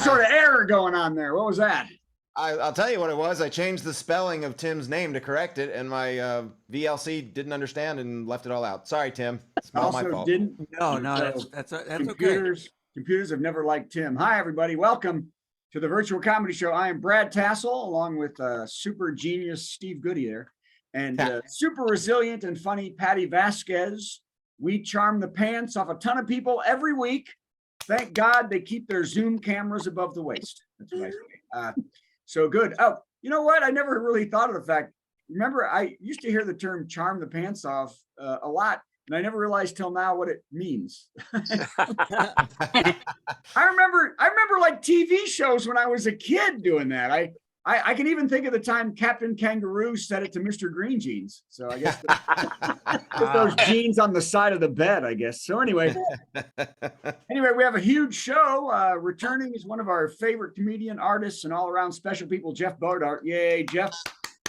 sort of error going on there. What was that? I'll tell you what it was. I changed the spelling of Tim's name to correct it, and my VLC didn't understand and left it all out. Sorry, Tim. It's not my fault. No, that's okay. Computers have never liked Tim. Hi, everybody. Welcome to the Virtual Comedy Show. I am Brad Tassell, along with super genius Steve Goodyear and super resilient and funny Patty Vasquez. We charm the pants off a ton of people every week. Thank God they keep their Zoom cameras above the waist. That's what I say. So good. Oh, you know what? I never really thought of the fact. Remember, I used to hear the term charm the pants off a lot, and I never realized till now what it means. I remember like TV shows when I was a kid doing that. I can even think of the time Captain Kangaroo said it to Mr. Green Jeans. So I guess put those jeans on the side of the bed, I guess. So anyway, we have a huge show. Returning is one of our favorite comedian artists and all around special people, Jeff Bodart. Yay, Jeff.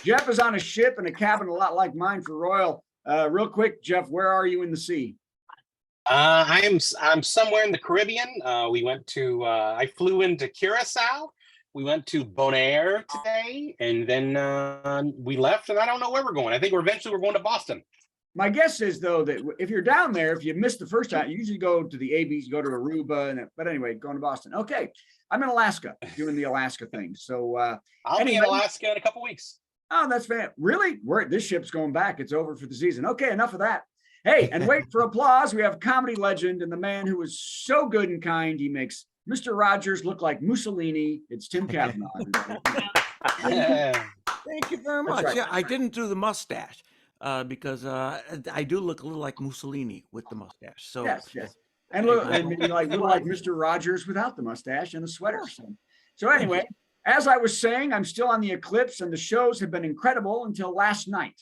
Jeff is on a ship in a cabin a lot like mine for Royal. Real quick, Jeff, where are you in the sea? I'm somewhere in the Caribbean. I flew into Curacao. We went to Bonaire today, and then we left, and I don't know where we're going. I think we're going to Boston. My guess is, though, that if you're down there, if you missed the first time, you usually go to the ABs, go to Aruba, but anyway, going to Boston. Okay, I'm in Alaska, doing the Alaska thing. So I'll be in Alaska in a couple weeks. Oh, that's fantastic. Really? This ship's going back. It's over for the season. Okay, enough of that. Hey, and wait for applause. We have comedy legend and the man who is so good and kind, he makes Mr. Rogers look like Mussolini. It's Tim Cavanaugh. Thank you very much. Right. Yeah, I didn't do the mustache because I do look a little like Mussolini with the mustache. So yes. And look like Mr. Rogers without the mustache and the sweater. So anyway, as I was saying, I'm still on the eclipse, and the shows have been incredible until last night.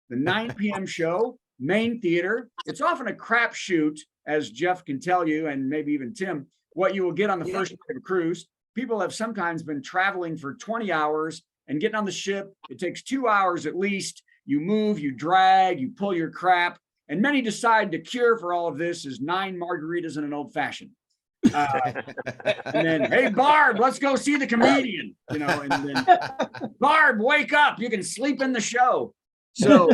The 9 p.m. show, Main Theater. It's often a crapshoot, as Jeff can tell you, and maybe even Tim, what you will get on the first night of a cruise. People have sometimes been traveling for 20 hours and getting on the ship. It takes 2 hours at least. You move, you drag, you pull your crap. And many decide the cure for all of this is 9 margaritas and an old fashioned. And then, hey, Barb, let's go see the comedian. And then, Barb, wake up. You can sleep in the show. So,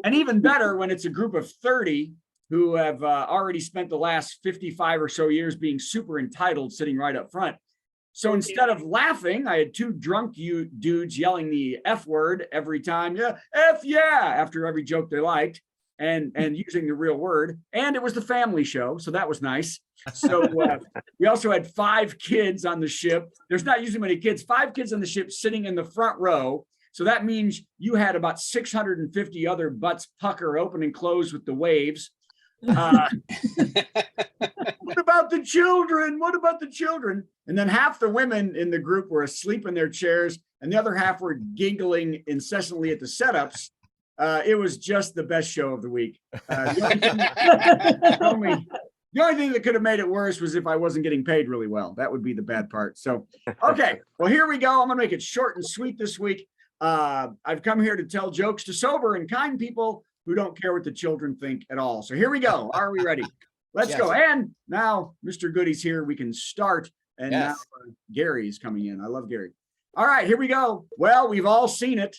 and even better when it's a group of 30 who have already spent the last 55 or so years being super entitled, sitting right up front. So instead of laughing, I had 2 drunk dudes yelling the F word every time. Yeah, F yeah, after every joke they liked, and using the real word. And it was the family show, so that was nice. So we also had 5 kids on the ship. There's not usually many kids. 5 kids on the ship sitting in the front row. So that means you had about 650 other butts pucker open and close with the waves. What about the children? What about the children? And then half the women in the group were asleep in their chairs, and the other half were giggling incessantly at the setups. It was just the best show of the week. The only thing that could have made it worse was if I wasn't getting paid really well. That would be the bad part. So, okay, well, here we go. I'm going to make it short and sweet this week. I've come here to tell jokes to sober and kind people who don't care what the children think at all. So here we go. Are we ready? Let's go. And now Mr. Goody's here. We can start. And now Gary's coming in. I love Gary. All right, here we go. Well, we've all seen it.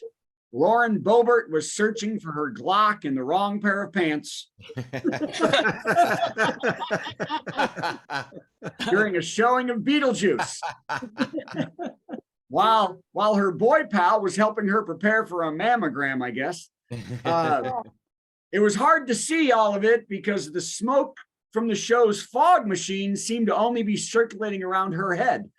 Lauren Boebert was searching for her Glock in the wrong pair of pants during a showing of Beetlejuice. While her boy pal was helping her prepare for a mammogram, I guess. It was hard to see all of it because the smoke from the show's fog machine seemed to only be circulating around her head.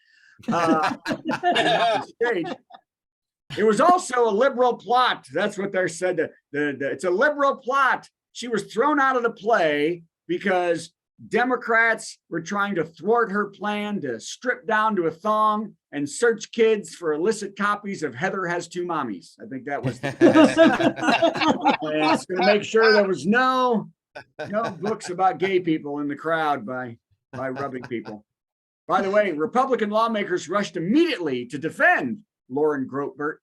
It was also a liberal plot. That's what they're said. It's a liberal plot. She was thrown out of the play because Democrats were trying to thwart her plan to strip down to a thong and search kids for illicit copies of Heather Has Two Mommies. I think that was and it's going to make sure there was no books about gay people in the crowd by rubbing people. By the way, Republican lawmakers rushed immediately to defend Lauren Grotbert.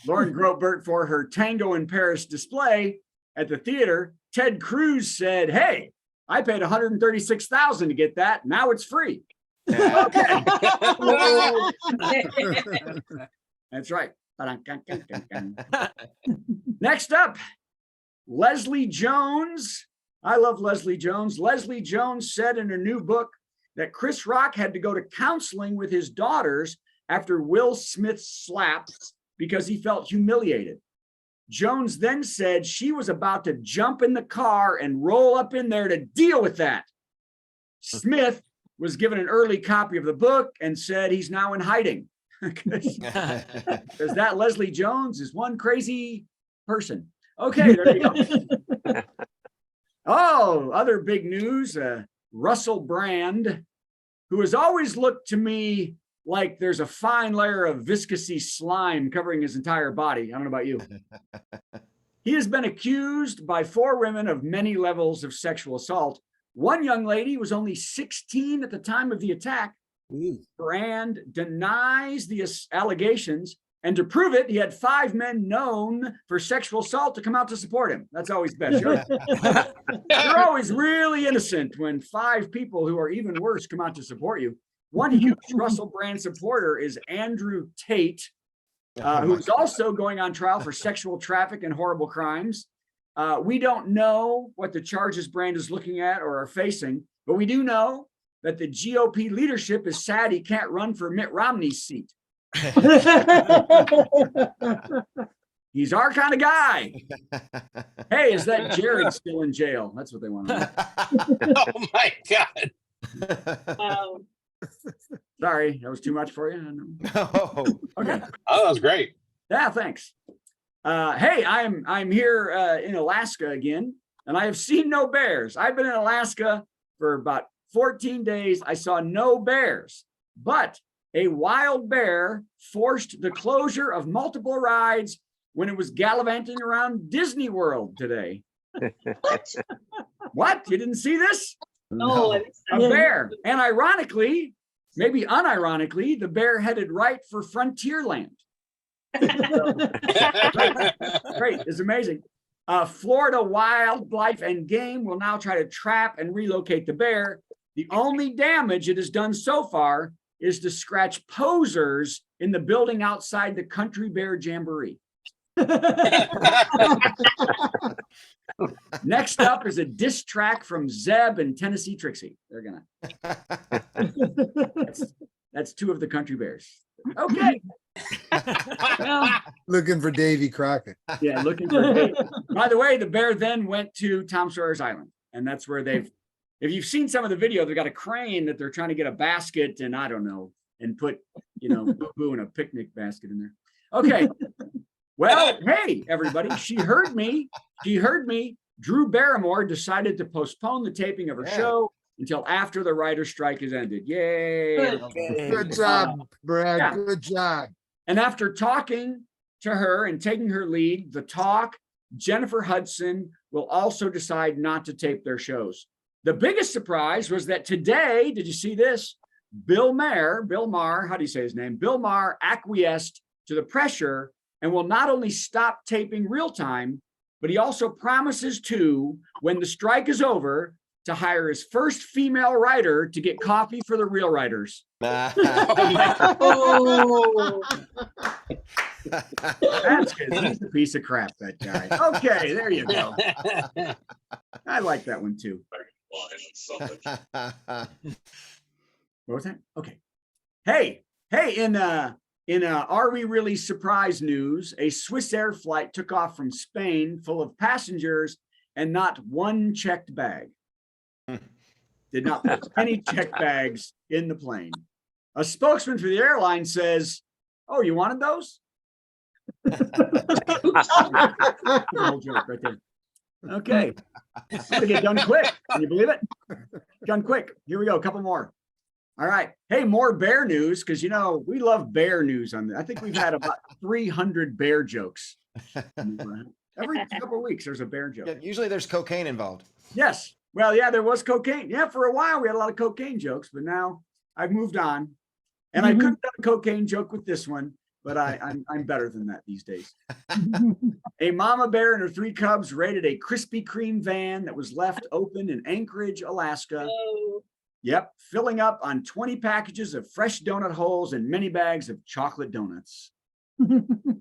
Lauren Grotbert for her Tango in Paris display at the theater, Ted Cruz said, hey, I paid $136,000 to get that. Now it's free. Okay. That's right. Next up, Leslie Jones. I love Leslie Jones. Leslie Jones said in her new book that Chris Rock had to go to counseling with his daughters after Will Smith's slap because he felt humiliated. Jones then said she was about to jump in the car and roll up in there to deal with that. Smith was given an early copy of the book and said he's now in hiding because that Leslie Jones is one crazy person. Okay, there you go. Oh, other big news, Russell Brand, who has always looked to me like there's a fine layer of viscousy slime covering his entire body. I don't know about you. He has been accused by 4 women of many levels of sexual assault. One young lady was only 16 at the time of the attack. Brand denies the allegations, and to prove it, he had 5 men known for sexual assault to come out to support him. That's always best. You're always really innocent when 5 people who are even worse come out to support you. One huge Russell Brand supporter is Andrew Tate, who's also going on trial for sexual traffic and horrible crimes. We don't know what the charges Brand is looking at or are facing, but we do know that the GOP leadership is sad he can't run for Mitt Romney's seat. He's our kind of guy. Hey, is that Jared still in jail? That's what they want to know. Oh my God. Wow. Sorry, that was too much for you. No. Okay. Oh, that was great. Yeah, thanks. Hey, I'm here in Alaska again, and I have seen no bears. I've been in Alaska for about 14 days. I saw no bears, but a wild bear forced the closure of multiple rides when it was gallivanting around Disney World today. What? You didn't see this? No, A bear. And ironically, maybe unironically, the bear headed right for Frontierland. Great. It's amazing. Florida Wildlife and Game will now try to trap and relocate the bear. The only damage it has done so far is to scratch posers in the building outside the Country Bear Jamboree. Next up is a diss track from Zeb and Tennessee Trixie. They're gonna. That's 2 of the Country Bears. Okay. Well, Looking for Davy Crockett. yeah, looking for Dave. By the way, the bear then went to Tom Sawyer's Island, and that's where they've. If you've seen some of the video, they've got a crane that they're trying to get a basket and I don't know, and put, boo-boo in a picnic basket in there. Okay. Well, hey, everybody, she heard me. Drew Barrymore decided to postpone the taping of her show until after the writer's strike has ended. Yay. Good job, Brad. Yeah. Good job. And after talking to her and taking her lead, The Talk, Jennifer Hudson will also decide not to tape their shows. The biggest surprise was that today, did you see this? Bill Maher, how do you say his name? Bill Maher acquiesced to the pressure and will not only stop taping Real Time, but he also promises to, when the strike is over, to hire his first female writer to get coffee for the real writers. Oh, That's good. He's a piece of crap, that guy. Okay, there you go. I like that one too. What was that? Okay. Hey, in Are We Really Surprised news, a Swiss Air flight took off from Spain full of passengers and not one checked bag. Did not put any checked bags in the plane. A spokesman for the airline says, "Oh, you wanted those?" Old joke right there. Okay. I'm gonna get done quick. Can you believe it? Done quick. Here we go. A couple more. All right. Hey, more bear news, because we love bear news on this. I think we've had about 300 bear jokes. Every couple of weeks, there's a bear joke. Yeah, usually there's cocaine involved. Yes. Well, yeah, there was cocaine. Yeah, for a while we had a lot of cocaine jokes, but now I've moved on. And I could have done a cocaine joke with this one, but I'm better than that these days. A mama bear and her 3 cubs raided a Krispy Kreme van that was left open in Anchorage, Alaska. Yep, filling up on 20 packages of fresh donut holes and many bags of chocolate donuts.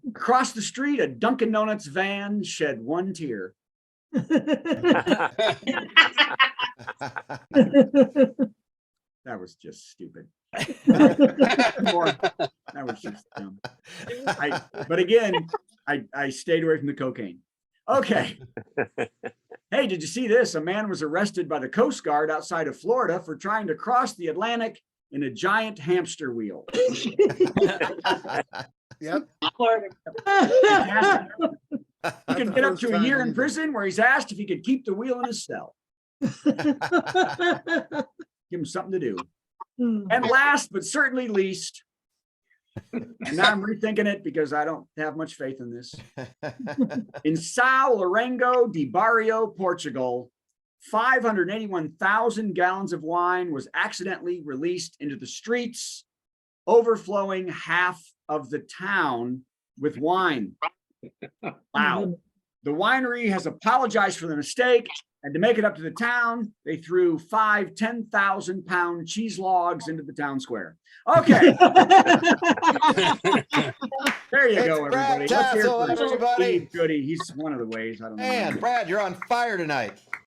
Across the street, a Dunkin' Donuts van shed 1 tear. That was just stupid. That was just dumb. But again, I stayed away from the cocaine. Okay. Hey, did you see this? A man was arrested by the Coast Guard outside of Florida for trying to cross the Atlantic in a giant hamster wheel. Yep. He could get up to a year in prison where he's asked if he could keep the wheel in his cell. Give him something to do. And last, but certainly least, and now I'm rethinking it because I don't have much faith in this. In São Lourenço de Barrio, Portugal, 581,000 gallons of wine was accidentally released into the streets, overflowing half of the town with wine. Wow. The winery has apologized for the mistake, and to make it up to the town, they threw 5 10,000-pound cheese logs into the town square. Okay. There you go, everybody. Brad Let's hear Tassell, from everybody. Steve Goody. He's one of the ways. I don't know. Man, Brad, you're on fire tonight.